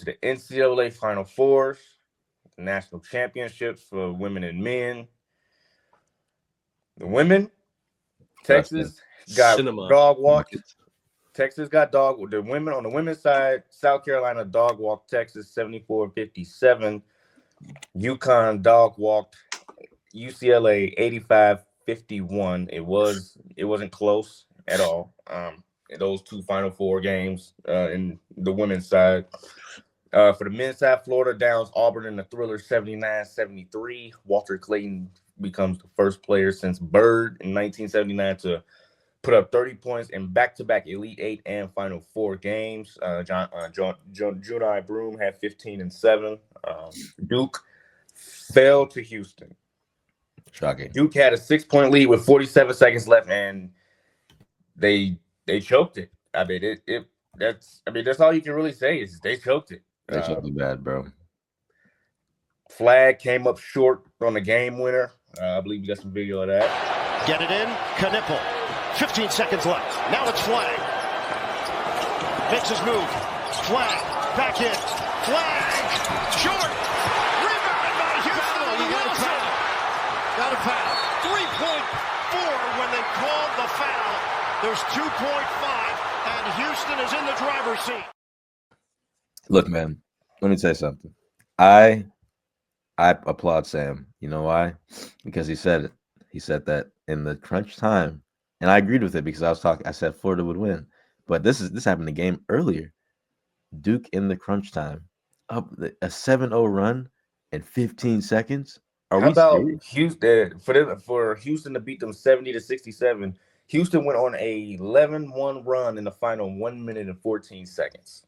to the NCAA Final Fours, the national championships for women and men. The women, Texas got Cinema. dog walked. Texas got dog. The women on the women's side, South Carolina dog walked Texas 74-57. UConn dog walked UCLA 85-51. It wasn't close at all. Those two Final Four games in the women's side. For the men's side, Florida downs Auburn in the thriller 79-73. Walter Clayton becomes the first player since Bird in 1979 to put up 30 points in back-to-back Elite Eight and Final Four games. Junai Broom had 15 and 7. Duke fell to Houston. Shocking. Duke had a 6-point lead with 47 seconds left, and they choked it. I mean, that's all you can really say is they choked it. They choked it bad, bro. Flag came up short on the game winner. I believe you got some video of that. Get it in, Knipple. 15 seconds left. Now it's Flag. Makes his move. Flag. Back in. Flag. Short. Rebounded by Houston. You got a foul. Got a foul. 3.4 when they called the foul. There's 2.5, and Houston is in the driver's seat. Look, man, let me tell you something. I applaud Sam. You know why? Because he said it. He said that in the crunch time. And I agreed with it because I said Florida would win. But this happened the game earlier. Duke in the crunch time. Up a 7-0 run in 15 seconds. How about Houston for Houston to beat them 70-67? Houston went on a 11-1 run in the final 1 minute and 14 seconds.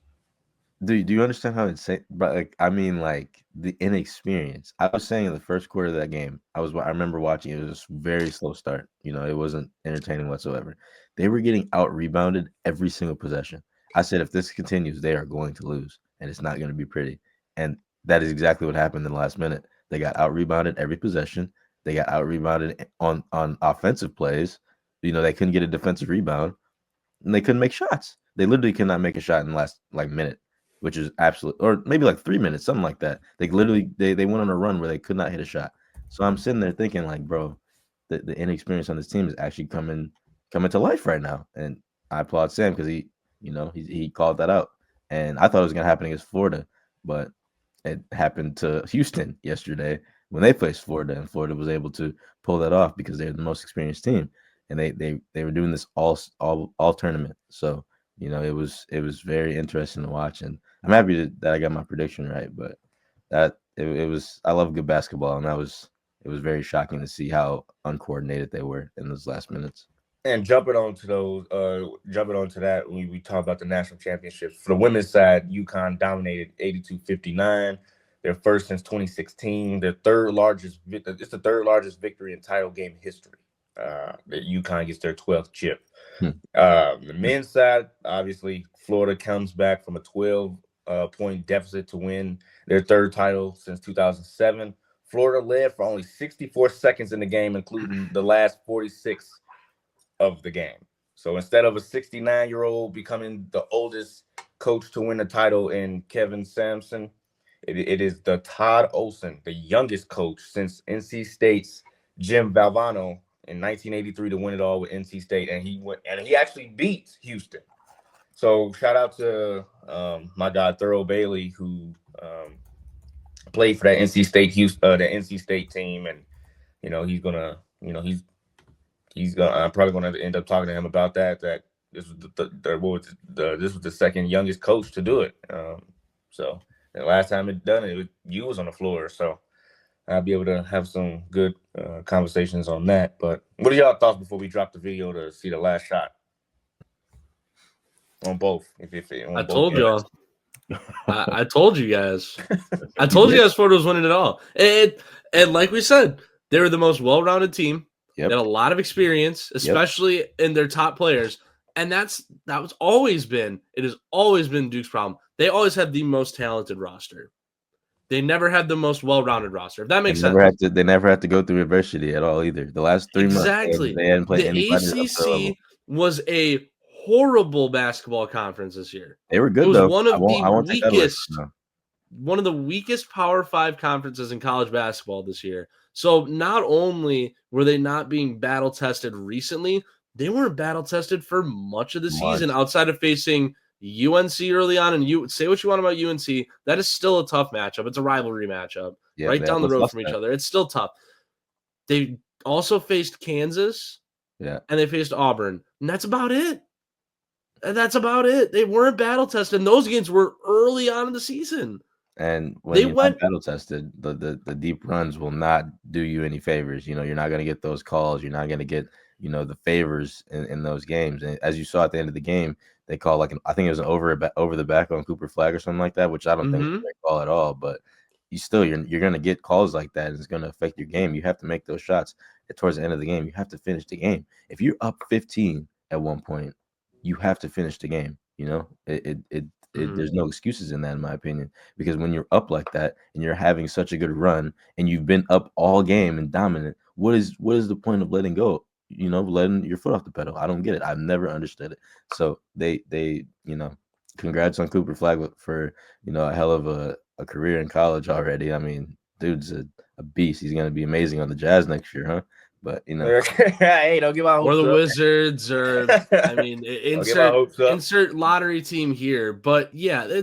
Do you understand how insane? But the inexperience. I was saying in the first quarter of that game, I remember watching. It was a very slow start. It wasn't entertaining whatsoever. They were getting out rebounded every single possession. I said, if this continues, they are going to lose, and it's not going to be pretty. And that is exactly what happened in the last minute. They got out rebounded every possession. They got out rebounded on offensive plays. They couldn't get a defensive rebound, and they couldn't make shots. They literally could not make a shot in the last minute, which is absolute, or maybe 3 minutes, something like that. They literally they went on a run where they could not hit a shot. So I'm sitting there thinking, bro, the inexperience on this team is actually coming to life right now. And I applaud Sam because he called that out. And I thought it was gonna happen against Florida, but it happened to Houston yesterday when they faced Florida, and Florida was able to pull that off because they're the most experienced team, and they were doing this all tournament. So it was very interesting to watch, and I'm happy that I got my prediction right. But it was I love good basketball, and it was very shocking to see how uncoordinated they were in those last minutes. And jumping onto that, we talk about the national championships. For the women's side, UConn dominated 82-59. Their first since 2016. It's the third largest victory in title game history. That UConn gets their 12th chip. The men's side, obviously, Florida comes back from a 12-point deficit to win their third title since 2007. Florida led for only 64 seconds in the game, including the last 46 of the game. So instead of a 69-year-old becoming the oldest coach to win the title in Kevin Sampson, it is the Todd Olson, the youngest coach since NC State's Jim Valvano in 1983 to win it all with NC State, and he actually beat Houston. So shout out to my guy Thurl Bailey, who played for that NC State team, and I'm probably gonna you end up talking to him about that. That this was this was the second youngest coach to do it. So the last time you was on the floor, so I'll be able to have some good conversations on that. But what are y'all thoughts before we drop the video to see the last shot on both? I told y'all. I told you guys. I told you guys Florida was winning it all. And like we said, they were the most well-rounded team. Yep. They had a lot of experience, especially in their top players. And it has always been Duke's problem. They always had the most talented roster. They never had the most well-rounded roster. If that makes sense. They never had to go through adversity at all either. The last 3 months, they hadn't played anybody. The ACC was a horrible basketball conference this year. They were good, it was though. One of the weakest. one of the weakest Power 5 conferences in college basketball this year. So not only were they not being battle tested recently, they weren't battle tested for much of the season outside of facing UNC early on. And you say what you want about UNC, that is still a tough matchup. It's a rivalry matchup right down the road from each other. It's still tough. They also faced Kansas, and they faced Auburn, and that's about it. They weren't battle tested. And those games were early on in the season. And when they went battle tested, the deep runs will not do you any favors. You know, you're not going to get those calls. You're not going to get, you know, the favors in those games. And as you saw at the end of the game, they call like I think it was an over the back on Cooper Flag or something like that, which I don't think was a great call at all. But you're going to get calls like that, and it's going to affect your game. You have to make those shots towards the end of the game. You have to finish the game. If you're up 15 at one point, you have to finish the game. You know, there's no excuses in that, in my opinion, because when you're up like that and you're having such a good run and you've been up all game and dominant, what is the point of letting go? You know, letting your foot off the pedal. I don't get it. I've never understood it. So they you know, congrats on Cooper Flag for, you know, a hell of a career in college already. I mean, dude's a beast. He's gonna be amazing on the Jazz next year, huh? But you know, hey, don't give my hopes or the up. Wizards, or I mean, insert lottery team here. But yeah,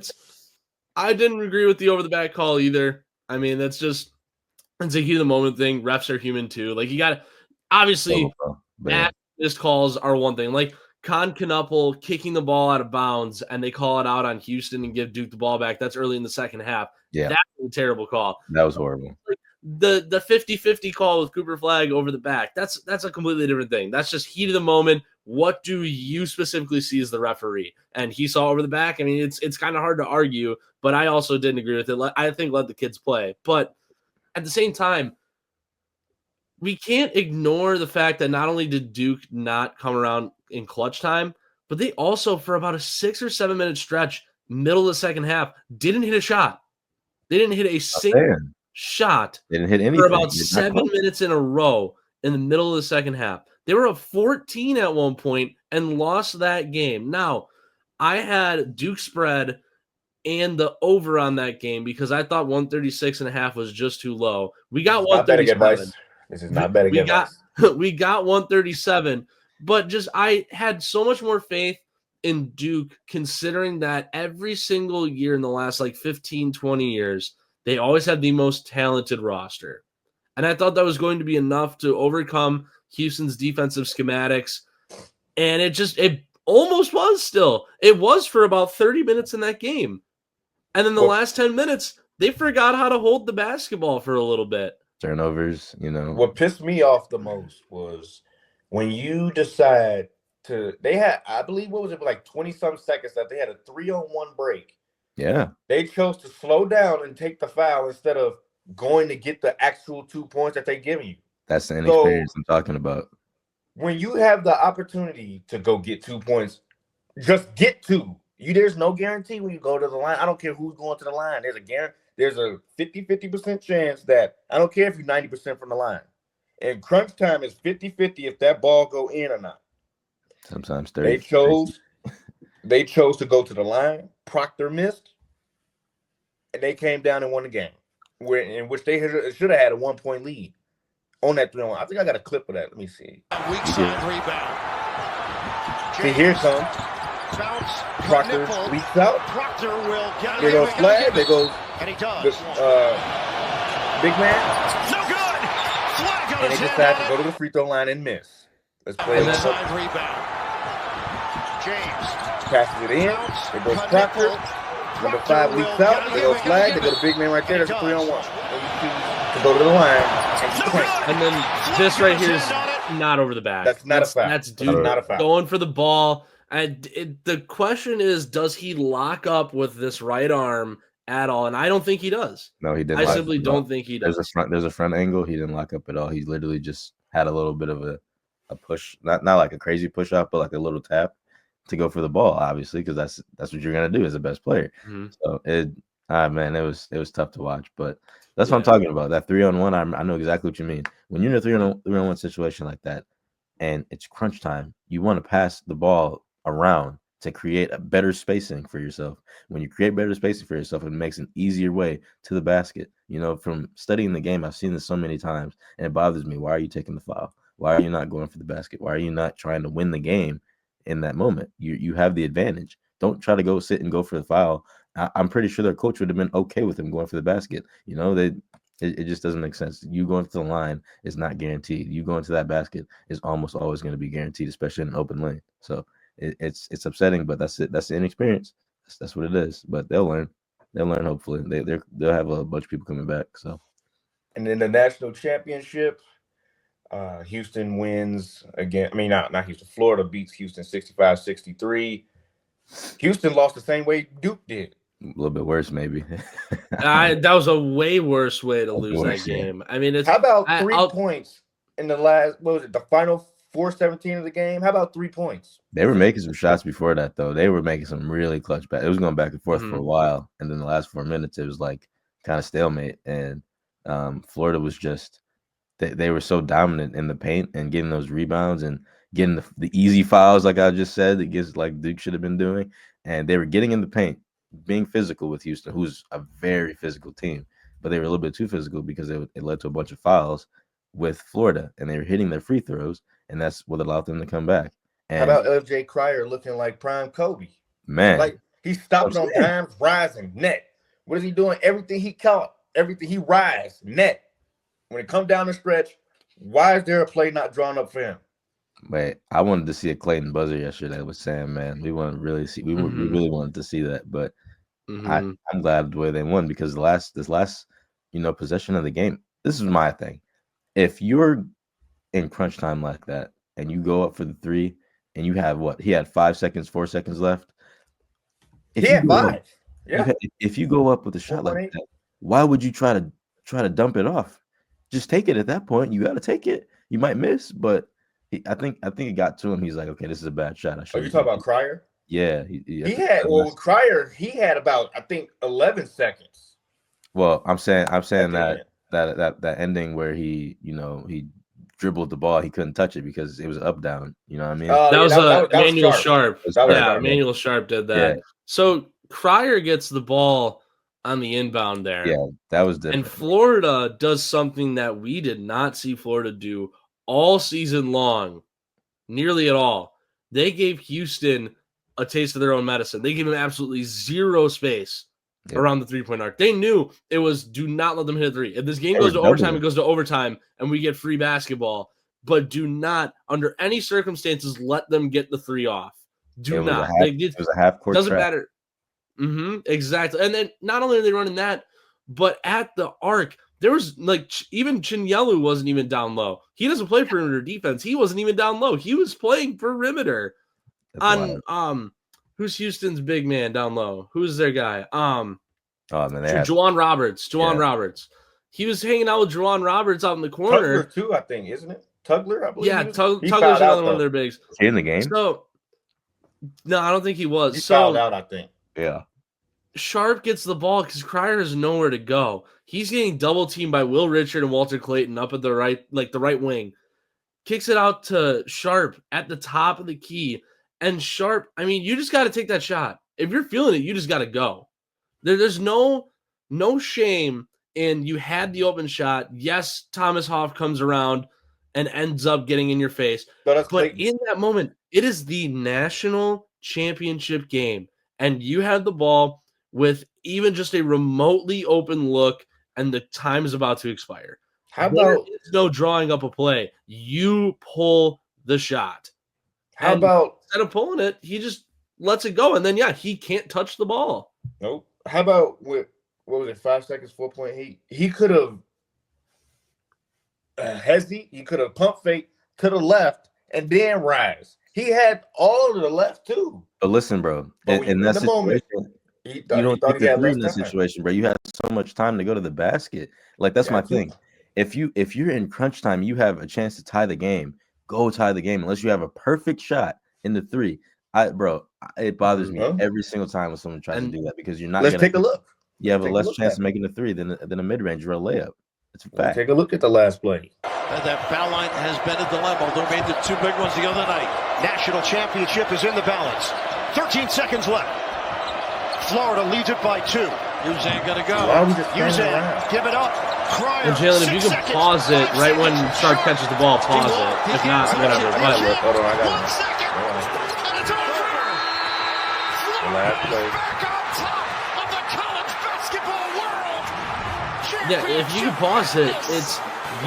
I didn't agree with the over the back call either. I mean, it's a heat of the moment thing. Refs are human too. Like, you got obviously missed calls are one thing. Like Con Knuppel kicking the ball out of bounds and they call it out on Houston and give Duke the ball back. That's early in the second half. Yeah, that's a terrible call. That was horrible. The 50-50 call with Cooper Flag over the back, that's a completely different thing. That's just heat of the moment. What do you specifically see as the referee? And he saw over the back. I mean, it's kind of hard to argue, but I also didn't agree with it. I think let the kids play. But at the same time, we can't ignore the fact that not only did Duke not come around in clutch time, but they also, for about a 6 or 7 minute stretch, middle of the second half, didn't hit a shot. They didn't hit a single shot. They didn't hit anything for about 7 minutes in a row in the middle of the second half. They were up 14 at one point and lost that game. Now, I had Duke spread and the over on that game because I thought 136.5 was just too low. We got 137. This is not better. We got 137, but just I had so much more faith in Duke, considering that every single year in the last like 15, 20 years, they always had the most talented roster. And I thought that was going to be enough to overcome Houston's defensive schematics. And it almost was still. It was for about 30 minutes in that game. And then the last 10 minutes, they forgot how to hold the basketball for a little bit. Turnovers, you know. What pissed me off the most was when you decide they had, I believe, what was it, like 20-some seconds left. They had a 3-on-1 break. Yeah. They chose to slow down and take the foul instead of going to get the actual 2 points that they're giving you. That's the inexperience I'm talking about. When you have the opportunity to go get 2 points, just get 2. There's no guarantee when you go to the line. I don't care who's going to the line. There's a 50% chance that I don't care if you're 90% from the line. And crunch time is 50-50 if that ball go in or not. Sometimes 30. They chose to go to the line. Proctor missed, and they came down and won the game, in which they should have had a 1-point lead on that 3-on-1. I think I got a clip of that. Let me see. Weak side rebound. See, here it comes. Proctor leaks out. Proctor will get it. There goes Flag. There goes and he does. Big man. No good. Flag on and they decide to go to the free throw line and miss. Let's play it. Side rebound. James passes it in. It goes Proctor. Number 5 leaks out. There goes Flag. They go to big man right there. That's a 3-on-1. And you choose to go to the line and then this right here is not over the back. That's not a foul. That's Duke not a foul. Going for the ball. And the question is, does he lock up with this right arm at all? And I don't think he does. No, he didn't. I simply don't think he does. There's a front angle. He didn't lock up at all. He literally just had a little bit of a push, not like a crazy push out, but like a little tap to go for the ball, obviously, because that's what you're gonna do as a best player. Mm-hmm. So it was tough to watch, but that's what I'm talking about. That 3-on-1, I know exactly what you mean. When you're in a 3-on-1 situation like that, and it's crunch time, you want to pass the ball around to create a better spacing for yourself. When you create better spacing for yourself, it makes an easier way to the basket. You know, from studying the game, I've seen this so many times, and it bothers me. Why are you taking the foul? Why are you not going for the basket? Why are you not trying to win the game in that moment? You have the advantage. Don't try to go sit and go for the foul. I'm pretty sure their coach would have been okay with him going for the basket. You know, it just doesn't make sense. You going to the line is not guaranteed. You going to that basket is almost always going to be guaranteed, especially in an open lane. So it's upsetting, but that's it. That's the inexperience. That's what it is. But they'll learn. They'll learn. Hopefully, they'll have a bunch of people coming back. So, and then the national championship, Houston wins again. I mean, not Houston. Florida beats Houston 65-63. Houston lost the same way Duke did. A little bit worse, maybe. That was a way worse way to lose that game. I mean, how about 3 points in the last? What was it? The final 4:17 of the game. How about 3 points? They were making some shots before that, though. They were making some really clutch back. It was going back and forth for a while, and then the last 4 minutes, it was like kind of stalemate. And Florida was just they were so dominant in the paint and getting those rebounds and getting the easy fouls, like I just said, that gets like Duke should have been doing. And they were getting in the paint, being physical with Houston, who's a very physical team, but they were a little bit too physical because it led to a bunch of fouls with Florida, and they were hitting their free throws, and that's what allowed them to come back. And how about LJ Cryer looking like prime Kobe? Man, like he's stopping on dimes, rising net. What is he doing? Everything he caught, everything he rise net. When it comes down the stretch, why is there a play not drawn up for him? Wait, I wanted to see a Clayton buzzer yesterday with Sam. Man, we want to really see. We really wanted to see that, but I'm glad the way they won because this last possession of the game. This is my thing. If you're in crunch time like that and you go up for the three and you have he had 4 seconds left. If 5. Yeah. If you go up with a shot like that, why would you try to dump it off? Just take it at that point. You got to take it. You might miss, but I think it got to him. He's like, okay, this is a bad shot. You talking about Cryer? Yeah. He had Cryer. He had about 11 seconds. Well, I'm saying that ending where he dribbled the ball, he couldn't touch it because it was up down. You know what I mean? That was Emmanuel Sharp. Emmanuel Sharp did that. Yeah. So Cryer gets the ball on the inbound there. Yeah, that was different. And Florida does something that we did not see Florida do all season long, nearly at all. They gave Houston a taste of their own medicine. They gave him absolutely zero space around the three-point arc. They knew it was do not let them hit a three. If this game goes to overtime, it goes to overtime, and we get free basketball. But do not, under any circumstances, let them get the three off. Do not. It was a half-court doesn't trap. matter. Exactly. And then not only are they running that, but at the arc, there was even Chinyelu wasn't even down low. He doesn't play perimeter defense. He wasn't even down low. He was playing perimeter. Who's Houston's big man down low? Who's their guy? Juwan Roberts. Roberts. He was hanging out with Juwan Roberts out in the corner. Tugler too, I think, isn't it? Tugler, I believe. Yeah, Tugler's another one of their bigs. Was he in the game? So no, I don't think he was. He fouled out, I think. Yeah. Sharp gets the ball because Cryer has nowhere to go. He's getting double teamed by Will Richard and Walter Clayton up at the right wing. Kicks it out to Sharp at the top of the key. And Sharp, I mean, you just got to take that shot. If you're feeling it, you just got to go. There's no shame in you had the open shot. Yes, Thomas Hoff comes around and ends up getting in your face. But in that moment, it is the national championship game. And you had the ball with even just a remotely open look, and the time is about to expire. There is no drawing up a play. You pull the shot. Instead of pulling it, he just lets it go, and then he can't touch the ball. Nope. How about what was it? 5 seconds, 4-point heat. He could have he could have pump fake to the left and then rise. He had all of the left too. But listen, bro, in that situation, you don't take the three in this situation, bro. You have so much time to go to the basket. Like that's my thing. If you're in crunch time, you have a chance to tie the game. Go tie the game unless you have a perfect shot in the three. It bothers me every single time when someone tries to do that because you're not. Let's take a look. You have a less chance of making a three than a mid range or a layup. It's a fact. Take a look at the last play. And that foul line has been a dilemma. They made the two big ones the other night. National championship is in the balance. 13 seconds left. Florida leads it by 2. Uzan gonna go. Why are we just standing Uzan, around? give it up. Cryer, And Jalen, if you 6 can seconds. pause it 5 right when seconds. Sharp catches the ball, pause it. If not, whatever. But Hold on, I got 1 it. second. Hold on. And it's over. The last play. Back on top of the college basketball world. yeah, if you can pause it,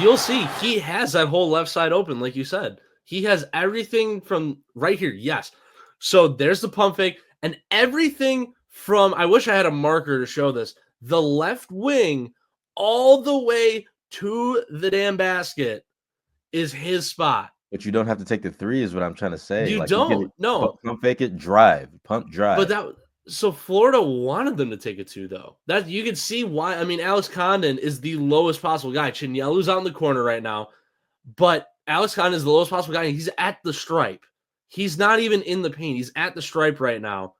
you'll see he has that whole left side open, like you said. He has everything from right here. Yes. So there's the pump fake and everything from, I wish I had a marker to show this, the left wing all the way to the damn basket is his spot. But you don't have to take the 3 is what I'm trying to say. You Like, don't. No. Pump fake it, drive. Pump drive. But so Florida wanted them to take it 2, though. That you can see why. I mean, Alex Condon is the lowest possible guy. Chinyelu's out in the corner right now, but Alex Condon is the lowest possible guy. He's at the stripe. He's not even in the paint. He's at the stripe right now.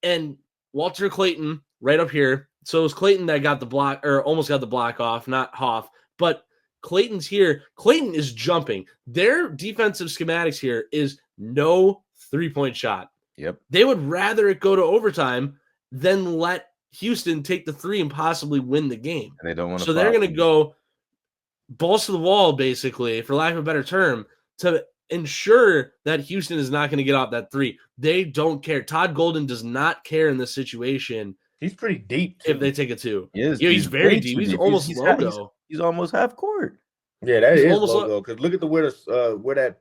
And Walter Clayton right up here. So it was Clayton that got the block, or almost got the block off, not Hoff. But Clayton's here. Clayton is jumping. Their defensive schematics here is no 3-point shot. Yep. They would rather it go to overtime than let Houston take the 3 and possibly win the game. And they don't want to. So they're going to go balls to the wall, basically, for lack of a better term, to ensure that Houston is not going to get off that 3. They don't care. Todd Golden does not care in this situation. He's pretty deep, too. If they take it 2. He is. Yeah, he's very way deep. too He's deep. almost logo. He's almost half court. Yeah, that He's is almost logo. Because look at where that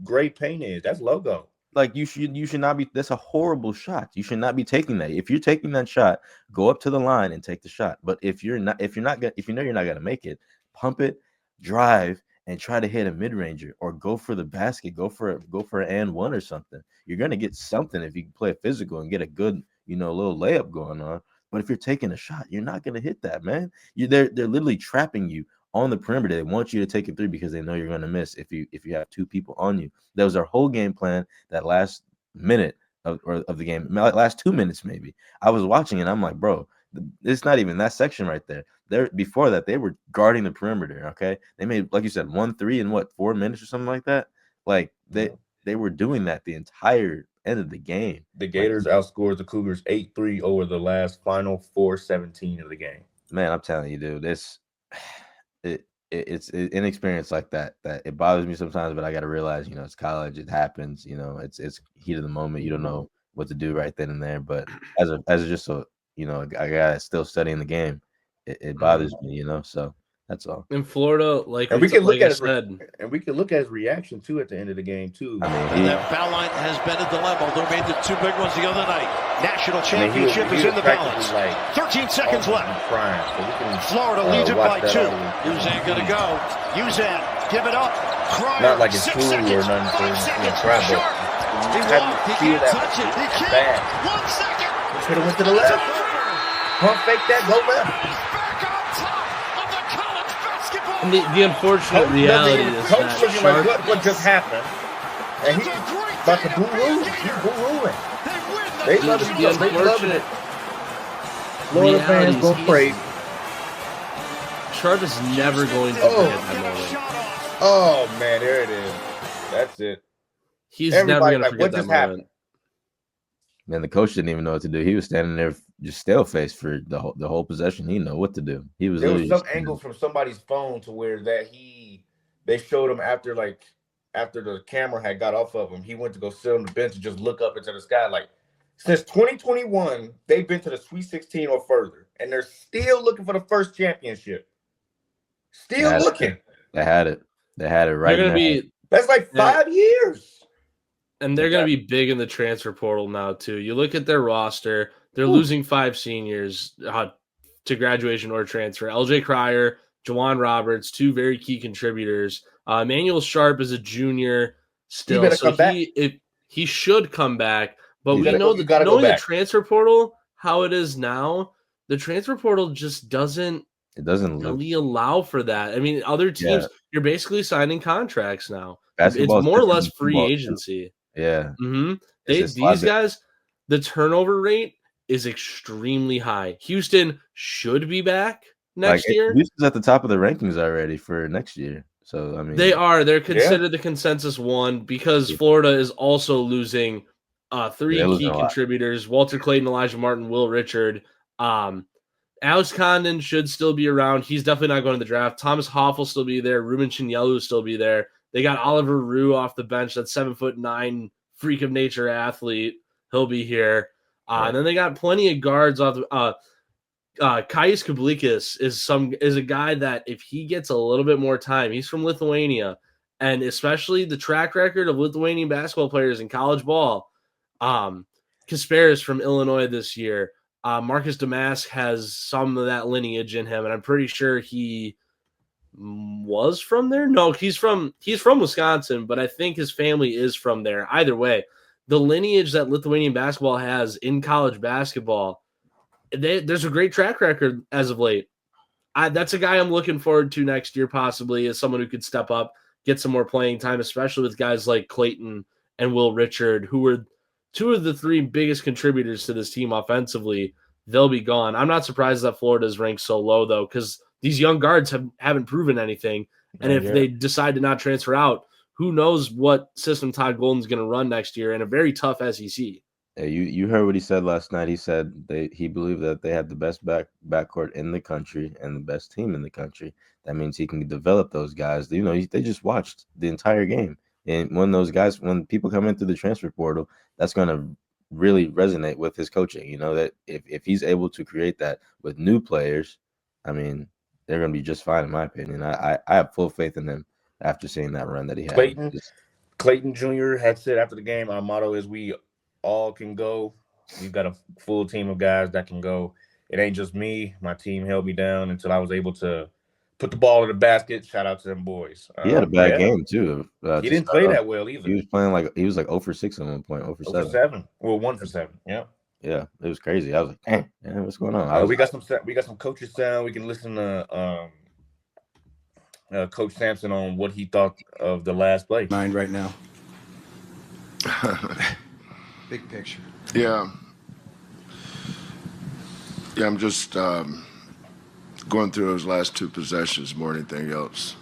gray paint is. That's logo. Like you should not be. That's a horrible shot. You should not be taking that. If you're taking that shot, go up to the line and take the shot. But if you know you're not gonna make it, pump it, drive, and try to hit a mid ranger or go for the basket. Go for an and one or something. You're gonna get something if you can play physical and get a good little layup going on. But if you're taking a shot, you're not gonna hit that, man. They're literally trapping you on the perimeter. They want you to take a 3 because they know you're going to miss if you have 2 people on you. That was our whole game plan. That last minute of the game, last 2 minutes maybe. I was watching and I'm like, bro, it's not even that section right there. Before that, they were guarding the perimeter. Okay, they made, like you said, 1 3 in 4 minutes or something like that. Like they were doing that the entire end of the game. The Gators outscored the Cougars 8-3 over the last final 4-17 of the game. Man, I'm telling you, dude, it's inexperience like that it bothers me sometimes, but I got to realize, it's college, it happens, it's heat of the moment. You don't know what to do right then and there. But as just a guy that's still studying the game, it bothers me, so that's all. In Florida, like And we can look at his his reaction too at the end of the game too. I mean, And that foul line has been a dilemma. They made the 2 big ones the other night. National championship is in the balance. 13 seconds left. Crying. So we can, Florida leads it by 2. Uzan gonna go. Uzan, give it up. Cryer, not like it's 6 cool or seconds. nothing for 5 him to seconds. cry, but Sharp. He have walked. to He feel can't that touch it. He it's can't. bad. 1 second. Should have went to the left. Pump fake that, go left. Back on top of the college basketball. And the unfortunate reality is Coach that looking like Sharp, what just happened, and he's about to boo-roo. He's boo-rooing. They love it. the They loving unfortunate it. Florida fans go crazy. Sharp is never going to forget that moment. Oh man, there it is. That's it. He's Everybody never going like, to what forget that just moment. happened? Man, the coach didn't even know what to do. He was standing there just stale-faced for the whole possession. He didn't know what to do. He was. There was literally some angles from somebody's phone to where they showed him after the camera had got off of him. He went to go sit on the bench and just look up into the sky. Like, since 2021, they've been to the Sweet 16 or further, and they're still looking for the first championship. Still looking. They had it. They had it right They're now. going to be, That's like 5 years. and they're going to be big in the transfer portal now too. You look at their roster; they're losing 5 seniors to graduation or transfer. LJ Cryer, Jawan Roberts, 2 very key contributors. Emmanuel Sharp is a junior still, He better so come back. he should come back. But You we know gotta go knowing the back. transfer portal, how it is now, the transfer portal just doesn't It doesn't look. really allow for that. I mean, other teams, you're basically signing contracts now. Basketball It's is more or different less than free football, too. agency. Yeah. Mm-hmm. It's just These guys, the turnover rate is extremely high. Houston should be back next year. Houston's at the top of the rankings already for next year. So I mean, They're considered the consensus one because Florida is also losing Three key contributors: Walter Clayton, Elijah Martin, Will Richard. Alex Condon should still be around. He's definitely not going to the draft. Thomas Hoff will still be there. Ruben Chinyelu will still be there. They got Oliver Rue off the bench. That 7'9" freak of nature athlete. He'll be here. And then they got plenty of guards off the Kais Kablikis is a guy that if he gets a little bit more time, he's from Lithuania, and especially the track record of Lithuanian basketball players in college ball. Kasparis from Illinois this year. Marcus Damask has some of that lineage in him, and I'm pretty sure he was from there. No, he's from Wisconsin, but I think his family is from there. Either way, the lineage that Lithuanian basketball has in college basketball, there's a great track record as of late. That's a guy I'm looking forward to next year, possibly, as someone who could step up, get some more playing time, especially with guys like Clayton and Will Richard, who were two of the three biggest contributors to this team offensively. They'll be gone. I'm not surprised that Florida's ranked so low, though, because these young guards haven't proven anything. And if they decide to not transfer out, who knows what system Todd Golden's going to run next year in a very tough SEC. Yeah, you heard what he said last night. He said he believed that they had the best backcourt in the country and the best team in the country. That means he can develop those guys. You know, they just watched the entire game. And when people come in through the transfer portal, that's going to really resonate with his coaching. You know, that if he's able to create that with new players, I mean, they're going to be just fine, in my opinion. I have full faith in him after seeing that run that he had. Clayton Jr. had said after the game, our motto is we all can go. We've got a full team of guys that can go. It ain't just me. My team held me down until I was able to put the ball in the basket. Shout out to them boys. He had a bad game too. He didn't play that well either. He was playing he was 0 for 6 at one point. 0 for 7. Well, 1 for 7. Yeah. Yeah, it was crazy. I was like, "Damn, what's going on?" We got some coaches sound. We can listen to Coach Sampson on what he thought of the last play. Mind right now. Big picture. Yeah, I'm just going through those last two possessions more than anything else.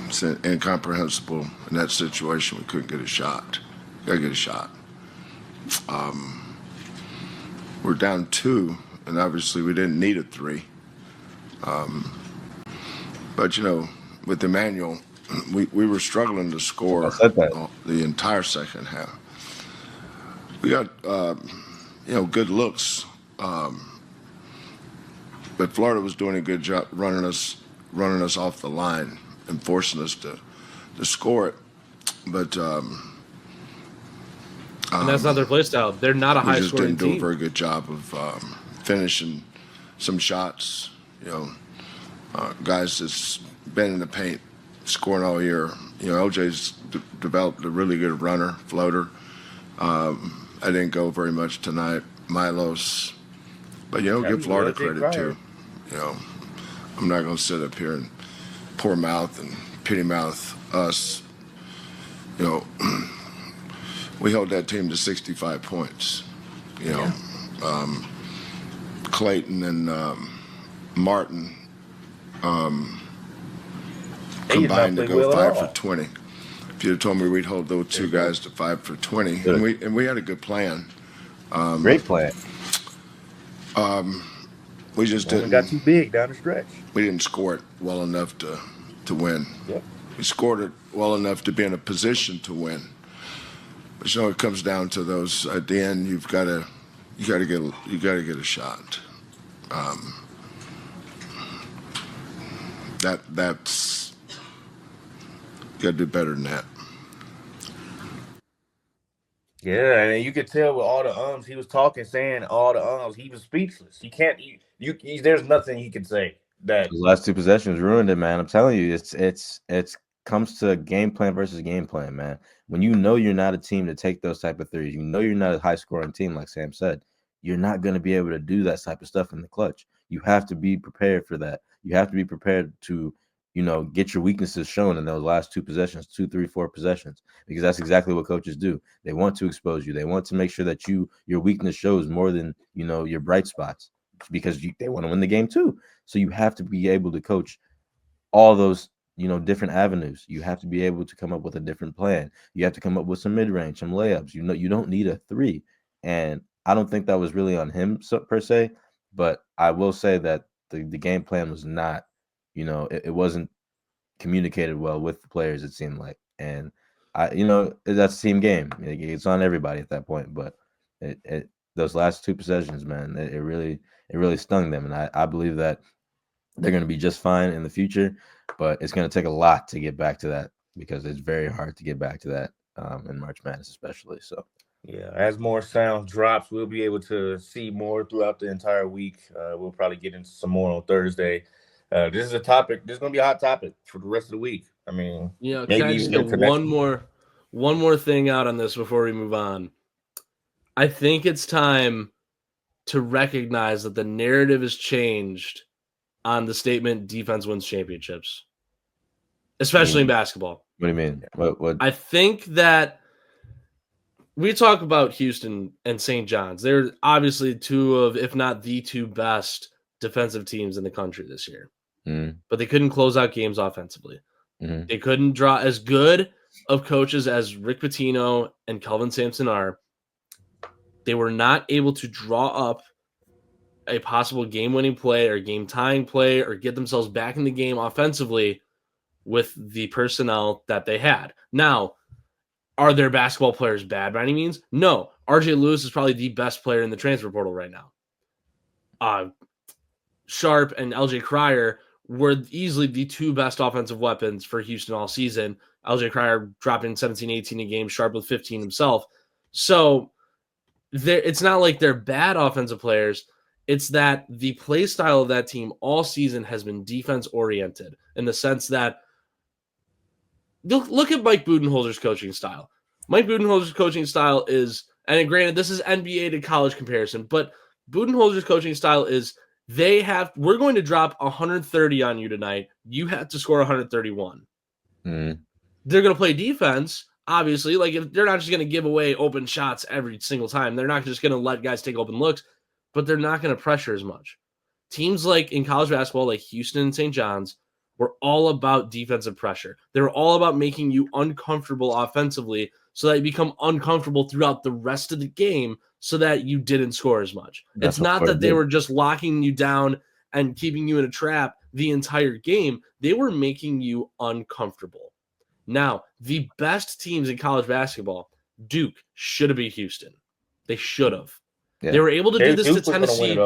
It's incomprehensible in that situation. We couldn't get a shot. Gotta get a shot. We're down 2, and obviously we didn't need a 3. But with Emmanuel, we were struggling to score the entire second half. We got good looks, but Florida was doing a good job running us off the line and forcing us to score it. But and that's not their play style. They're not a high scoring team. We just didn't do a very good job of finishing some shots. Guys that's been in the paint, scoring all year. LJ's developed a really good runner, floater. I didn't go very much tonight. Milos, but give Florida credit too. I'm not going to sit up here and poor mouth and pity mouth us. We held that team to 65 points. Clayton and Martin combined to go 5 for 20. If you'd have told me we'd hold those two guys to 5 for 20, and we had a good plan. Great plan. We just didn't. Got too big down the stretch. We didn't score it well enough to win. Yep. We scored it well enough to be in a position to win. But it comes down to those at the end. You got to get a shot. That's you got to do better than that. Yeah, and you could tell with all the he was talking, saying all the he was speechless. He can't. There's nothing he can say. That the last two possessions ruined it, man. I'm telling you, it's comes to game plan versus game plan, man. When you're not a team to take those type of threes, you're not a high scoring team, like Sam said, you're not going to be able to do that type of stuff in the clutch. You have to be prepared for that. You have to be prepared to, get your weaknesses shown in those last 2 possessions, 2, 3, 4 possessions, because that's exactly what coaches do. They want to expose you. They want to make sure that your weakness shows more than, your bright spots, because they want to win the game too. So you have to be able to coach all those different avenues. You have to be able to come up with a different plan. You have to come up with some mid-range, some layups. You don't need a three. And I don't think that was really on him per se, but I will say that the game plan was not, it wasn't communicated well with the players, it seemed like. And that's a team game. It's on everybody at that point. But those last two possessions, man, it really stung them. And I believe that they're going to be just fine in the future, but it's going to take a lot to get back to that, because it's very hard to get back to that in March Madness, especially. So, yeah, as more sound drops, we'll be able to see more throughout the entire week. We'll probably get into some more on Thursday. This is a topic. This is going to be a hot topic for the rest of the week. I mean, can I just get one more thing out on this before we move on? I think it's time to recognize that the narrative has changed on the statement defense wins championships, especially in basketball. What do you mean? What? I think that we talk about Houston and St. John's. They're obviously two of, if not the two best defensive teams in the country this year. But they couldn't close out games offensively. They couldn't draw as good of coaches as Rick Pitino and Kelvin Sampson are. They were not able to draw up a possible game-winning play or game-tying play or get themselves back in the game offensively with the personnel that they had. Now, are their basketball players bad by any means? No. RJ Lewis is probably the best player in the transfer portal right now. Sharp and LJ Cryer were easily the two best offensive weapons for Houston all season. LJ Cryer dropping 17, 18 a game, Sharp with 15 himself. So it's not like they're bad offensive players. It's that the play style of that team all season has been defense-oriented in the sense that look at Mike Budenholzer's coaching style. Mike Budenholzer's coaching style is, and granted, this is NBA to college comparison, but Budenholzer's coaching style is we're going to drop 130 on you tonight. You have to score 131. They're going to play defense, obviously. Like, if they're not just going to give away open shots every single time. They're not just going to let guys take open looks, but they're not going to pressure as much. Teams like in college basketball, like Houston and St. John's, were all about defensive pressure. They were all about making you uncomfortable offensively so that you become uncomfortable throughout the rest of the game so that you didn't score as much. It's not that they were just locking you down and keeping you in a trap the entire game. They were making you uncomfortable. Now, the best teams in college basketball, Duke should have beat Houston. They should have. Yeah. They were able to do this to Tennessee.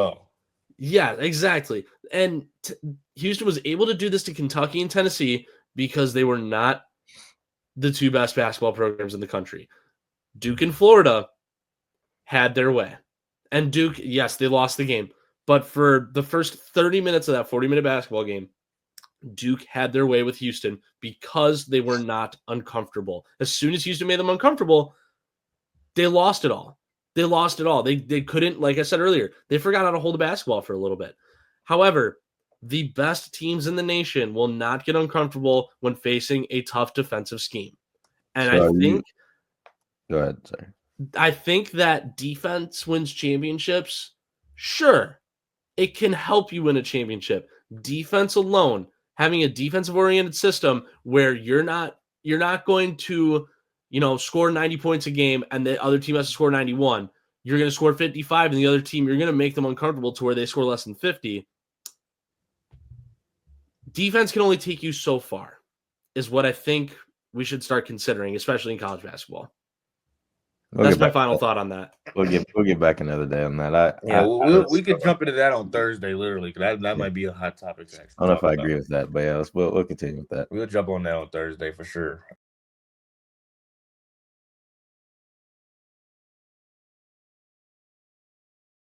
Yeah, exactly. And Houston was able to do this to Kentucky and Tennessee because they were not the two best basketball programs in the country. Duke and Florida had their way. And Duke, yes, they lost the game. But for the first 30 minutes of that 40-minute basketball game, Duke had their way with Houston because they were not uncomfortable. As soon as Houston made them uncomfortable, they lost it all. They lost it all. They couldn't, like I said earlier, they forgot how to hold a basketball for a little bit. However, the best teams in the nation will not get uncomfortable when facing a tough defensive scheme. And Go ahead, sorry. I think that defense wins championships. Sure, it can help you win a championship. Defense alone, having a defensive-oriented system where you're not going to score 90 points a game and the other team has to score 91. You're going to score 55 and the other team, you're going to make them uncomfortable to where they score less than 50. Defense can only take you so far is what I think we should start considering, especially in college basketball. That's my final thought on that. We'll get back another day on that. We could jump into that on Thursday, literally. That might be a hot topic. I don't know if I agree with that, but yeah, we'll continue with that. We'll jump on that on Thursday for sure.